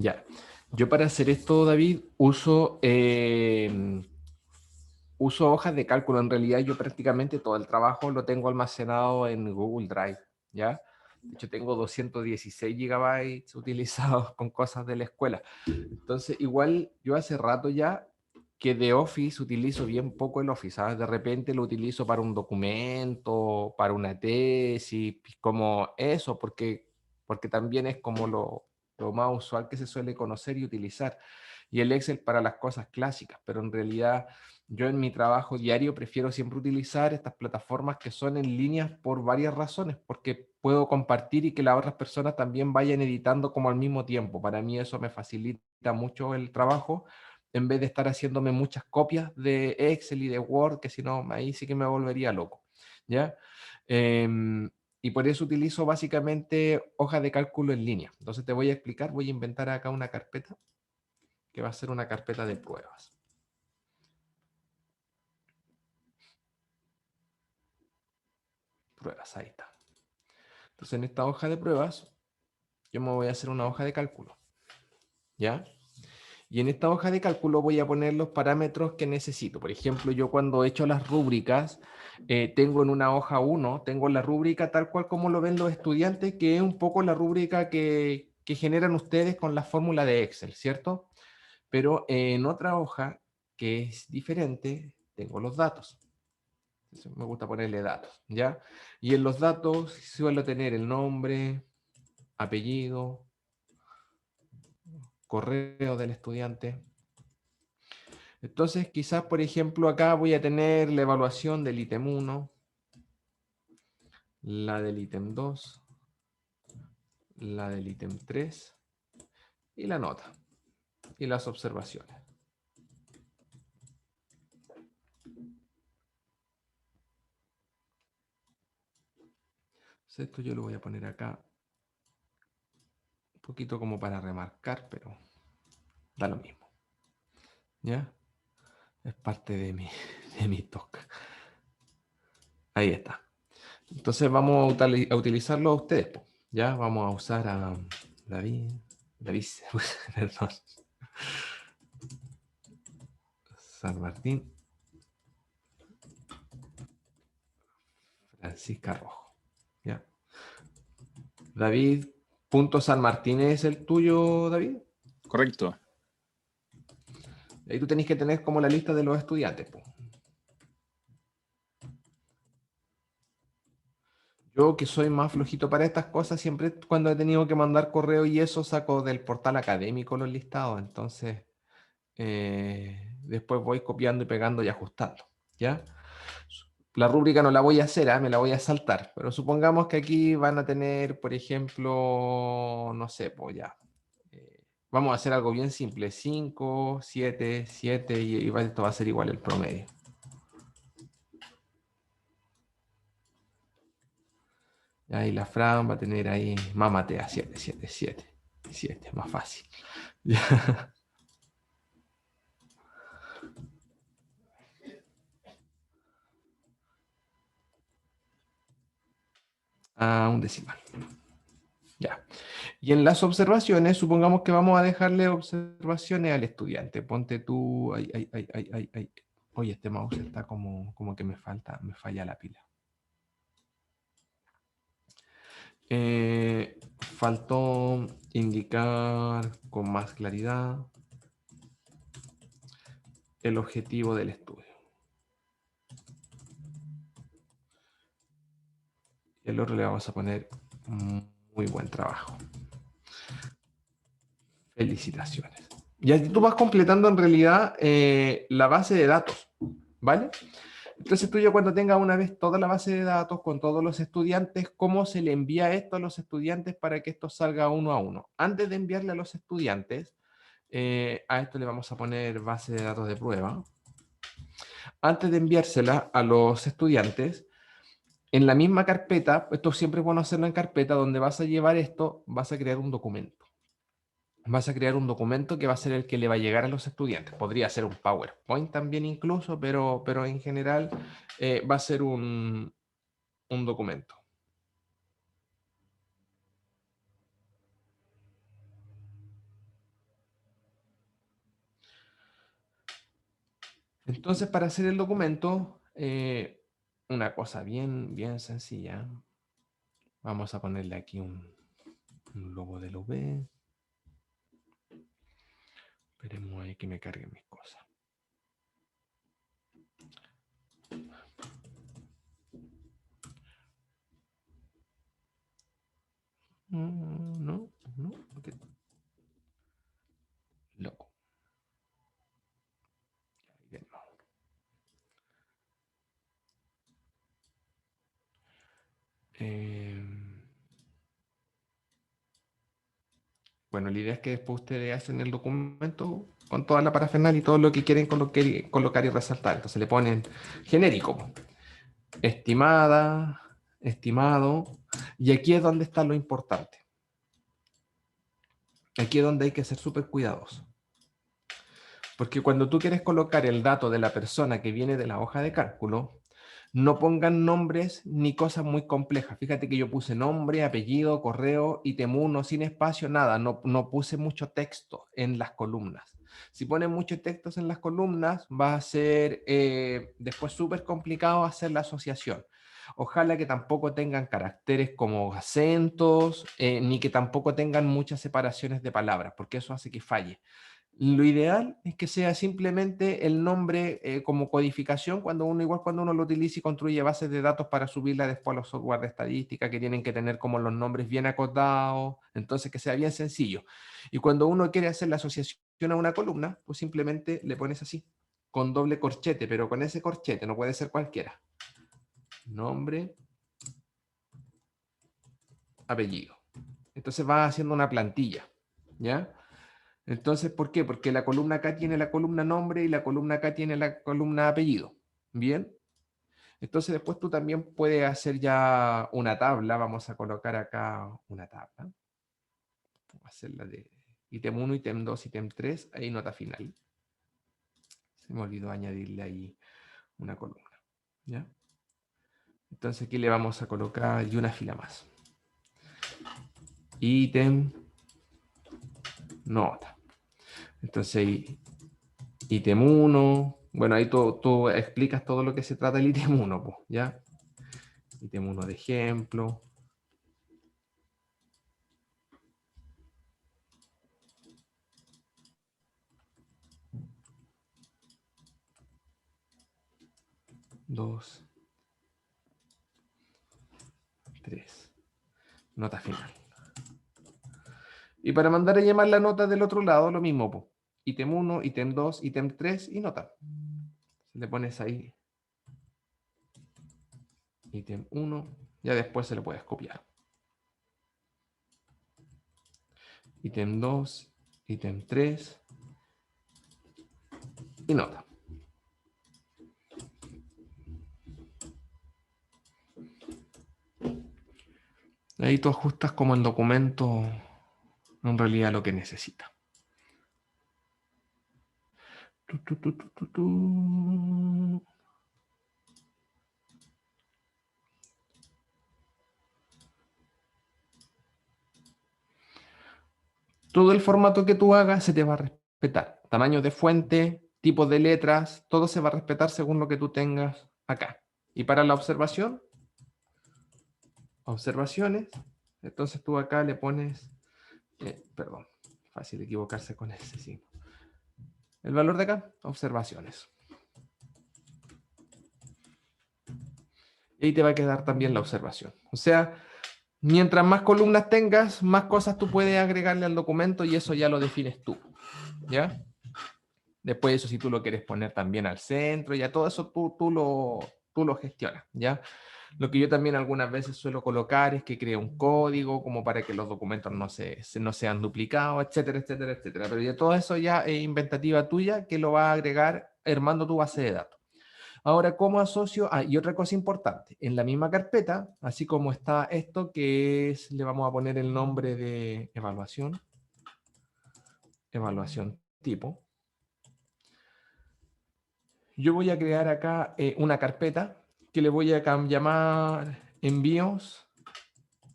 Ya. Yo para hacer esto, David, uso hojas de cálculo. En realidad yo prácticamente todo el trabajo lo tengo almacenado en Google Drive, ¿ya? De hecho, tengo 216 gigabytes utilizados con cosas de la escuela. Entonces, igual yo hace rato ya que de Office utilizo bien poco el Office, ¿sabes? De repente lo utilizo para un documento, para una tesis, como eso, porque también es como lo más usual que se suele conocer y utilizar. Y el Excel para las cosas clásicas, pero en realidad yo en mi trabajo diario prefiero siempre utilizar estas plataformas que son en línea por varias razones, porque puedo compartir y que las otras personas también vayan editando como al mismo tiempo. Para mí eso me facilita mucho el trabajo, en vez de estar haciéndome muchas copias de Excel y de Word, que si no, ahí sí que me volvería loco, ¿ya? Y por eso utilizo básicamente hojas de cálculo en línea. Entonces te voy a explicar, voy a inventar acá una carpeta, que va a ser una carpeta de pruebas. Pruebas, ahí está. Entonces en esta hoja de pruebas, yo me voy a hacer una hoja de cálculo, ¿ya? Y en esta hoja de cálculo voy a poner los parámetros que necesito. Por ejemplo, yo cuando he hecho las rúbricas, tengo en una hoja 1, tengo la rúbrica tal cual como lo ven los estudiantes, que es un poco la rúbrica que generan ustedes con la fórmula de Excel, ¿cierto? Pero en otra hoja, que es diferente, tengo los datos. Entonces, me gusta ponerle datos, ¿ya? Y en los datos suelo tener el nombre, apellido, correo del estudiante. Entonces, quizás, por ejemplo, acá voy a tener la evaluación del ítem 1, la del ítem 2, la del ítem 3 y la nota y las observaciones. Entonces, esto yo lo voy a poner acá un poquito como para remarcar, pero da lo mismo, ¿ya? Es parte de mi talk. Ahí está. Entonces vamos a utilizarlo a ustedes, po. Ya vamos a usar a David, perdón, San Martín, Francisca Rojo. ¿Ya? David, punto San Martín es el tuyo, David. Correcto. Ahí tú tenés que tener como la lista de los estudiantes, po. Yo que soy más flojito para estas cosas, siempre cuando he tenido que mandar correo y eso saco del portal académico los listados, entonces después voy copiando y pegando y ajustando, ¿ya? La rúbrica no la voy a hacer, me la voy a saltar, pero supongamos que aquí van a tener, por ejemplo, no sé, pues ya. Vamos a hacer algo bien simple, 5, 7, 7 y esto va a ser igual el promedio. Ahí la Fran va a tener ahí, mamatea, 7, 7, 7, 7, más fácil. Un decimal. Ya. Y en las observaciones, supongamos que vamos a dejarle observaciones al estudiante. Ponte tú. Ay, ay, ay, ay, ay, ay. Oye, este mouse está como que me falla la pila. Faltó indicar con más claridad el objetivo del estudio. Y al otro le vamos a poner muy buen trabajo. Felicitaciones. Y así tú vas completando en realidad la base de datos, ¿vale? Entonces tú ya cuando tengas una vez toda la base de datos con todos los estudiantes, ¿cómo se le envía esto a los estudiantes para que esto salga uno a uno? Antes de enviarle a los estudiantes, a esto le vamos a poner base de datos de prueba. Antes de enviársela a los estudiantes, en la misma carpeta, esto siempre es bueno hacerlo en carpeta, donde vas a llevar esto, vas a crear un documento. Vas a crear un documento que va a ser el que le va a llegar a los estudiantes. Podría ser un PowerPoint también incluso, pero en general va a ser un documento. Entonces, para hacer el documento, una cosa bien sencilla. Vamos a ponerle aquí un logo del V. Esperemos ahí que me carguen mis cosas. No, okay. Loco. Bueno, la idea es que después ustedes hacen el documento con toda la parafernalia y todo lo que quieren colocar y resaltar. Entonces le ponen genérico, estimada, estimado, y aquí es donde está lo importante. Aquí es donde hay que ser súper cuidadosos. Porque cuando tú quieres colocar el dato de la persona que viene de la hoja de cálculo, no pongan nombres ni cosas muy complejas. Fíjate que yo puse nombre, apellido, correo, ítem 1, sin espacio, nada. No puse mucho texto en las columnas. Si ponen muchos textos en las columnas, va a ser después súper complicado hacer la asociación. Ojalá que tampoco tengan caracteres como acentos, ni que tampoco tengan muchas separaciones de palabras, porque eso hace que falle. Lo ideal es que sea simplemente el nombre como codificación cuando uno lo utiliza y construye bases de datos para subirla después a los software de estadística que tienen que tener como los nombres bien acotados, entonces que sea bien sencillo. Y cuando uno quiere hacer la asociación a una columna, pues simplemente le pones así, con doble corchete, pero con ese corchete, no puede ser cualquiera. Nombre, apellido. Entonces va haciendo una plantilla, ¿ya? Entonces, ¿por qué? Porque la columna acá tiene la columna nombre y la columna acá tiene la columna apellido. Bien. Entonces, después tú también puedes hacer ya una tabla. Vamos a colocar acá una tabla. Vamos a hacerla de ítem 1, ítem 2, ítem 3. Ahí nota final. Se me olvidó añadirle ahí una columna. ¿Ya? Entonces, aquí le vamos a colocar y una fila más. Ítem, nota. Entonces, ítem 1. Bueno, ahí tú explicas todo lo que se trata del ítem 1, pues, ¿ya? Ítem 1 de ejemplo. Dos, tres. Nota final. Y para mandar a llamar la nota del otro lado, lo mismo, po. Ítem 1, ítem 2, ítem 3 y nota. Le pones ahí ítem 1, ya después se le puedes copiar. Ítem 2, ítem 3 y nota. Ahí tú ajustas como el documento en realidad lo que necesita. Todo el formato que tú hagas se te va a respetar. Tamaños de fuente, tipos de letras, todo se va a respetar según lo que tú tengas acá. Y para la observación, observaciones, entonces tú acá le pones, perdón, fácil equivocarse con ese signo. El valor de acá, observaciones. Y ahí te va a quedar también la observación. O sea, mientras más columnas tengas, más cosas tú puedes agregarle al documento y eso ya lo defines tú. ¿Ya? Después eso si tú lo quieres poner también al centro, ya todo eso tú lo gestionas. ¿Ya? Lo que yo también algunas veces suelo colocar es que cree un código como para que los documentos no sean duplicados, etcétera, etcétera, etcétera. Pero ya todo eso ya es inventativa tuya que lo va a agregar armando tu base de datos. Ahora, ¿cómo asocio? Ah, y otra cosa importante, en la misma carpeta, así como está esto, que es, le vamos a poner el nombre de evaluación, evaluación tipo. Yo voy a crear acá una carpeta que le voy a llamar envíos,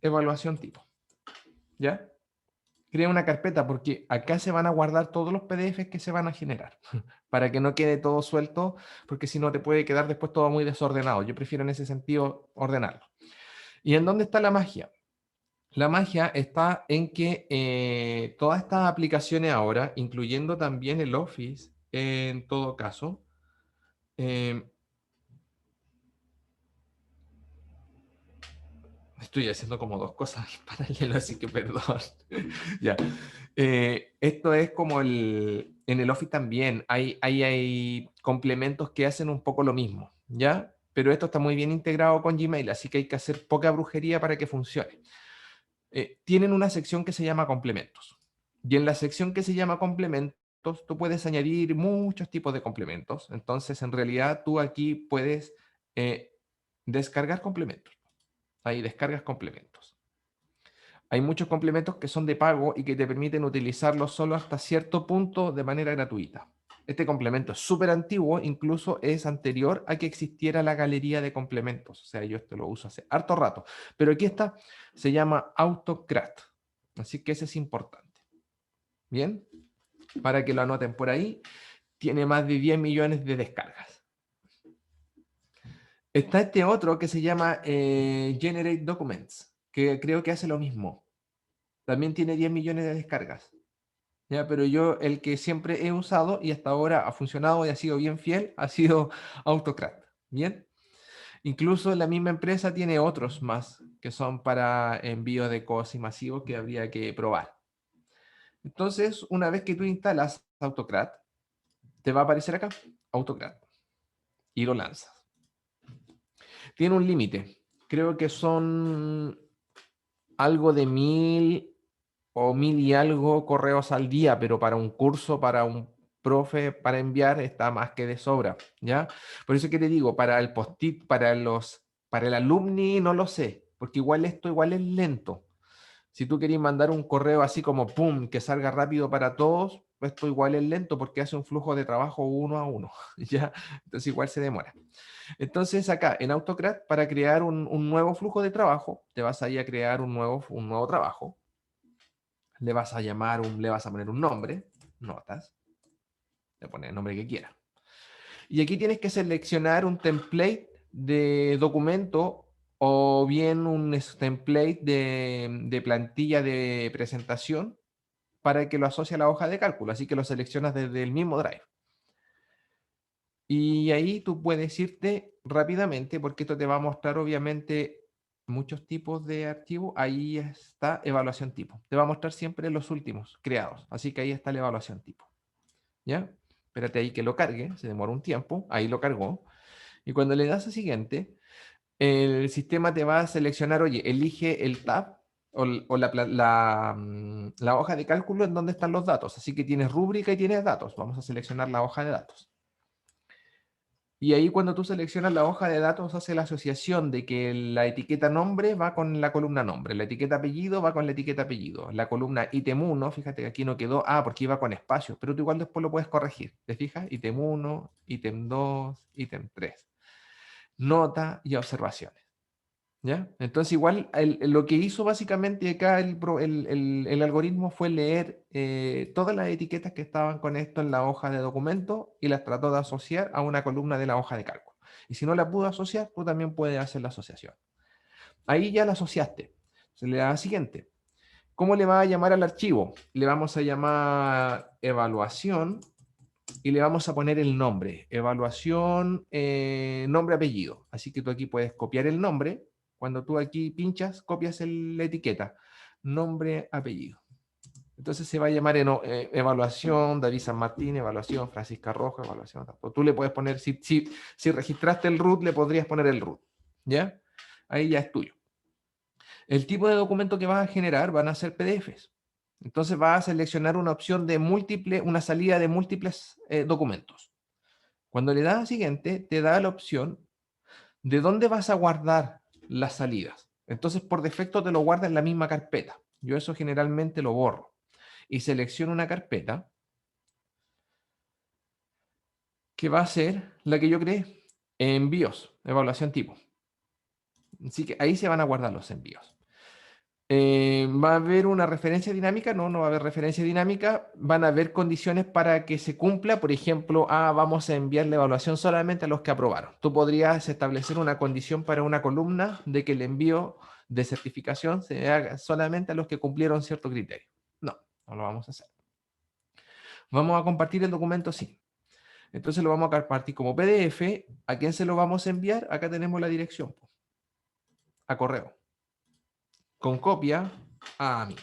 evaluación tipo. ¿Ya? crea una carpeta porque acá se van a guardar todos los PDFs que se van a generar para que no quede todo suelto, porque si no te puede quedar después todo muy desordenado. Yo prefiero en ese sentido ordenarlo. ¿Y en dónde está la magia? La magia está en que todas estas aplicaciones ahora, incluyendo también el Office, en todo caso, eh, estoy haciendo como dos cosas en paralelo, así que perdón. Ya. Esto es como en el Office también, hay complementos que hacen un poco lo mismo, ¿ya? Pero esto está muy bien integrado con Gmail, así que hay que hacer poca brujería para que funcione. Tienen una sección que se llama complementos. Y en la sección que se llama complementos, tú puedes añadir muchos tipos de complementos. Entonces, en realidad, tú aquí puedes descargar complementos. Ahí descargas complementos. Hay muchos complementos que son de pago y que te permiten utilizarlos solo hasta cierto punto de manera gratuita. Este complemento es súper antiguo, incluso es anterior a que existiera la galería de complementos. O sea, yo esto lo uso hace harto rato. Pero aquí está, se llama Autocrat. Así que ese es importante. Bien, para que lo anoten por ahí, tiene más de 10 millones de descargas. Está este otro que se llama Generate Documents, que creo que hace lo mismo. También tiene 10 millones de descargas. ¿Ya? Pero yo el que siempre he usado y hasta ahora ha funcionado y ha sido bien fiel ha sido Autocrat. ¿Bien? Incluso la misma empresa tiene otros más que son para envío de cosas masivos que habría que probar. Entonces, una vez que tú instalas Autocrat, te va a aparecer acá, Autocrat, y lo lanzas. Tiene un límite. Creo que son algo de 1000 o 1000 y algo correos al día, pero para un curso, para un profe, para enviar, está más que de sobra, ¿ya? Por eso que te digo, para el post-it, para el alumni, no lo sé, porque igual esto igual es lento. Si tú querías mandar un correo así como pum, que salga rápido para todos, esto igual es lento porque hace un flujo de trabajo uno a uno, ¿ya? Entonces igual se demora. Entonces acá en Autocrat, para crear un nuevo flujo de trabajo, te vas a ir a crear un nuevo trabajo, le vas a llamar, le vas a poner un nombre, notas, le pones el nombre que quieras. Y aquí tienes que seleccionar un template de documento o bien un template de plantilla de presentación para que lo asocie a la hoja de cálculo. Así que lo seleccionas desde el mismo Drive. Y ahí tú puedes irte rápidamente porque esto te va a mostrar obviamente muchos tipos de archivos. Ahí está evaluación tipo. Te va a mostrar siempre los últimos creados. Así que ahí está la evaluación tipo. ¿Ya? Espérate ahí que lo cargue. Se demora un tiempo. Ahí lo cargó. Y cuando le das a siguiente, el sistema te va a seleccionar, oye, elige el tab o la hoja de cálculo en donde están los datos. Así que tienes rúbrica y tienes datos. Vamos a seleccionar la hoja de datos. Y ahí cuando tú seleccionas la hoja de datos hace la asociación de que la etiqueta nombre va con la columna nombre, la etiqueta apellido va con la etiqueta apellido, la columna ítem 1, fíjate que aquí no quedó, porque iba con espacio, pero tú igual después lo puedes corregir, ¿te fijas? Ítem 1, ítem 2, ítem 3. Nota y observaciones. ¿Ya? Entonces, igual lo que hizo básicamente acá el algoritmo fue leer todas las etiquetas que estaban con esto en la hoja de documento y las trató de asociar a una columna de la hoja de cálculo. Y si no la pudo asociar, tú también puedes hacer la asociación. Ahí ya la asociaste. Se le da a siguiente. ¿Cómo le va a llamar al archivo? Le vamos a llamar evaluación y le vamos a poner el nombre. Evaluación, nombre, apellido. Así que tú aquí puedes copiar el nombre. Cuando tú aquí pinchas, copias la etiqueta. Nombre, apellido. Entonces se va a llamar evaluación David San Martín, evaluación Francisca Rojo, evaluación. Tú le puedes poner, si registraste el root, le podrías poner el root. ¿Ya? Ahí ya es tuyo. El tipo de documento que vas a generar van a ser PDFs. Entonces vas a seleccionar una opción de una salida de múltiples documentos. Cuando le das a siguiente, te da la opción de dónde vas a guardar las salidas. Entonces, por defecto te lo guarda en la misma carpeta. Yo eso generalmente lo borro. Y selecciono una carpeta que va a ser la que yo creé, envíos, evaluación tipo. Así que ahí se van a guardar los envíos. ¿Va a haber una referencia dinámica? No, no va a haber referencia dinámica. Van a haber condiciones para que se cumpla. Por ejemplo, vamos a enviar la evaluación solamente a los que aprobaron. Tú podrías establecer una condición para una columna de que el envío de certificación se haga solamente a los que cumplieron cierto criterio. No, no lo vamos a hacer. Vamos a compartir el documento, sí. Entonces lo vamos a compartir como PDF. ¿A quién se lo vamos a enviar? Acá tenemos la dirección. A correo. Con copia a mí.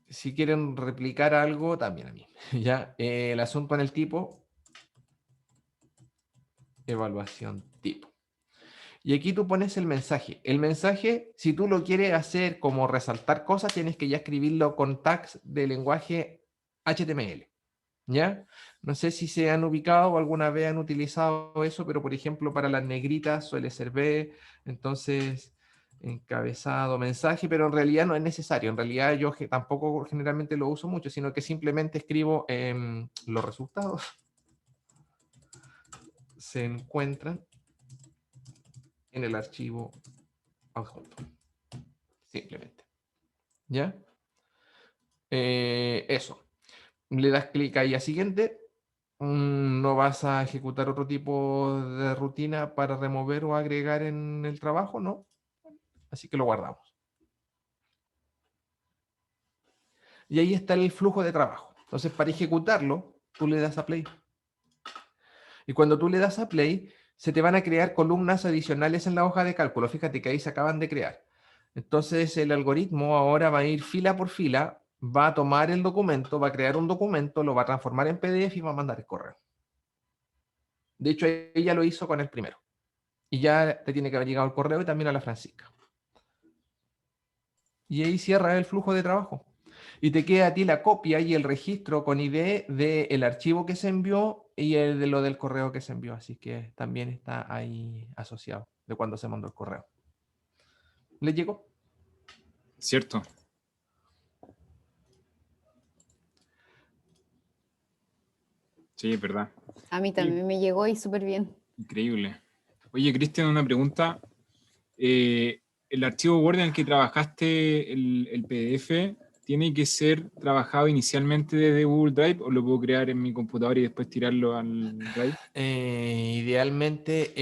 Si quieren replicar algo, también a mí. ¿Ya? El asunto en el tipo, evaluación tipo. Y aquí tú pones el mensaje. El mensaje, si tú lo quieres hacer como resaltar cosas, tienes que ya escribirlo con tags de lenguaje HTML. ¿Ya? No sé si se han ubicado o alguna vez han utilizado eso, pero por ejemplo para las negritas suele ser B, entonces encabezado, mensaje, pero en realidad no es necesario. En realidad yo tampoco generalmente lo uso mucho, sino que simplemente escribo los resultados se encuentran en el archivo adjunto. Simplemente. ¿Ya? Eso. Le das clic ahí a siguiente. No vas a ejecutar otro tipo de rutina para remover o agregar en el trabajo, ¿no? Así que lo guardamos. Y ahí está el flujo de trabajo. Entonces, para ejecutarlo, tú le das a play. Y cuando tú le das a play, se te van a crear columnas adicionales en la hoja de cálculo. Fíjate que ahí se acaban de crear. Entonces, el algoritmo ahora va a ir fila por fila, va a tomar el documento, va a crear un documento, lo va a transformar en PDF y va a mandar el correo. De hecho, ella lo hizo con el primero. Y ya te tiene que haber llegado el correo y también a la Francisca. Y ahí cierra el flujo de trabajo. Y te queda a ti la copia y el registro con ID del archivo que se envió y el de lo del correo que se envió. Así que también está ahí asociado de cuando se mandó el correo. ¿Le llegó? Cierto. Sí, es verdad. A mí Oye, también me llegó y súper bien. increíble. Oye, Cristian, una pregunta. ¿El archivo Word en el que trabajaste el PDF tiene que ser trabajado inicialmente desde Google Drive o lo puedo crear en mi computadora y después tirarlo al Drive? Idealmente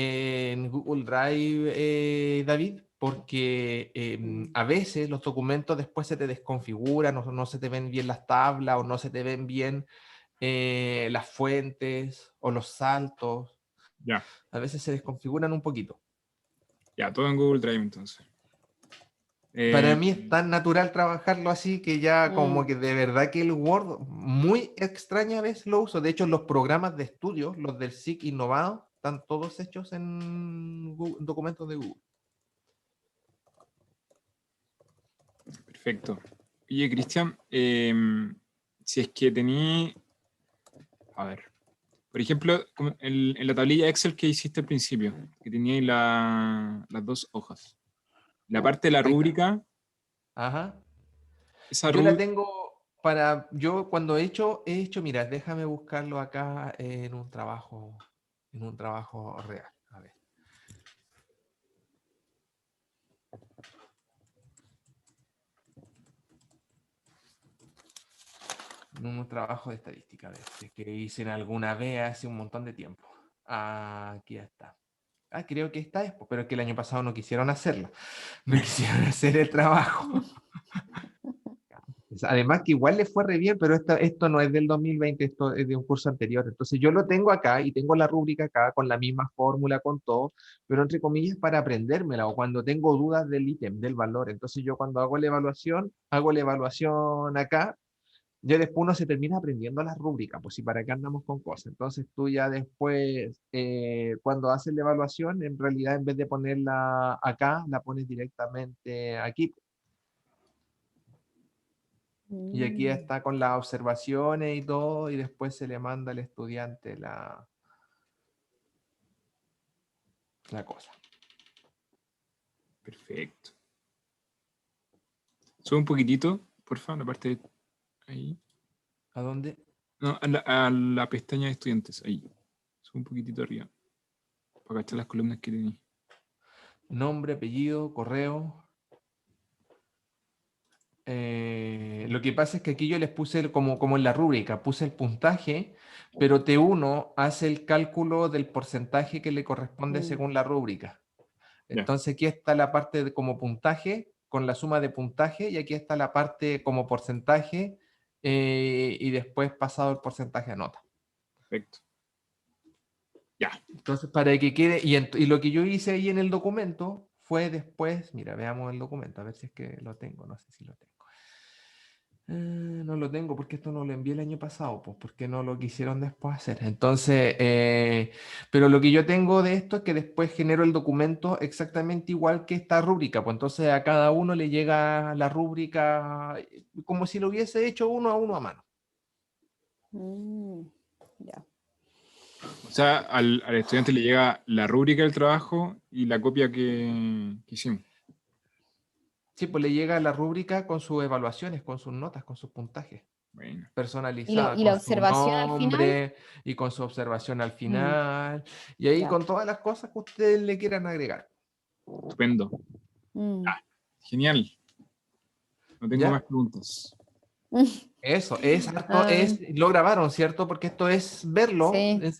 en Google Drive, David, porque a veces los documentos después se te desconfiguran, no se te ven bien las tablas o no se te ven bien las fuentes o los saltos. Ya, A veces se desconfiguran un poquito. ya, todo en Google Drive entonces. Para Eh, mí es tan natural trabajarlo así que ya como que de verdad que el Word muy extraña vez lo uso. De hecho, los programas de estudio, los del SIC innovado, están todos hechos en documentos de Google. Perfecto. Oye, Cristian, si es que tení, a ver, por ejemplo, en la tablilla Excel que hiciste al principio, que tenía las dos hojas, la parte de la Ahí está. rúbrica, Ajá. esa Yo la rúbrica, tengo yo cuando he hecho, mira, déjame buscarlo acá en un trabajo real. A ver, en un trabajo de estadística, a ver, si es que hice en alguna vez hace un montón de tiempo. Aquí está. Creo que esta es, pero es que el año pasado no quisieron hacerlo. No quisieron hacer el trabajo. Además que igual le fue re bien, pero esto no es del 2020, esto es de un curso anterior. Entonces yo lo tengo acá y tengo la rúbrica acá con la misma fórmula, con todo, pero entre comillas para aprendérmela o cuando tengo dudas del ítem, del valor. Entonces yo cuando hago la evaluación acá, ya después uno se termina aprendiendo las rúbricas, pues si para qué andamos con cosas. Entonces tú ya después, cuando haces la evaluación, en realidad en vez de ponerla acá, la pones directamente aquí. Y aquí Mm. está con las observaciones y todo, y después se le manda al estudiante la cosa. perfecto. Sube un poquitito, por favor, la parte de ahí. ¿A dónde? No, a la pestaña de estudiantes, ahí. Sube un poquitito arriba. para cachar las columnas que tenía. Nombre, apellido, correo. Lo que pasa es que aquí yo les puse como en la rúbrica, puse el puntaje, pero T1 hace el cálculo del porcentaje que le corresponde según la rúbrica. Ya. Entonces aquí está la parte de como puntaje, con la suma de puntaje, y aquí está la parte como porcentaje, y después pasado el porcentaje a nota. Perfecto. Ya. Entonces, para que quede, y lo que yo hice ahí en el documento fue después, mira, veamos el documento, a ver si es que lo tengo, no sé si lo tengo. No lo tengo porque esto no lo envié el año pasado, pues porque no lo quisieron después hacer. Entonces, pero lo que yo tengo de esto es que después genero el documento exactamente igual que esta rúbrica, pues entonces a cada uno le llega la rúbrica como si lo hubiese hecho uno a mano. Ya. O sea, al estudiante le llega la rúbrica del trabajo y la copia que hicimos. Sí, pues le llega la rúbrica con sus evaluaciones, con sus notas, con sus puntajes. Bueno. Personalizada, ¿Y la con su observación al final? nombre y con su observación al final. Y ahí Ya. con todas las cosas que ustedes le quieran agregar. Estupendo. Genial. No tengo ¿Ya? más preguntas. Eso, es harto, lo grabaron, ¿cierto? Porque esto es verlo, Sí. ensayar.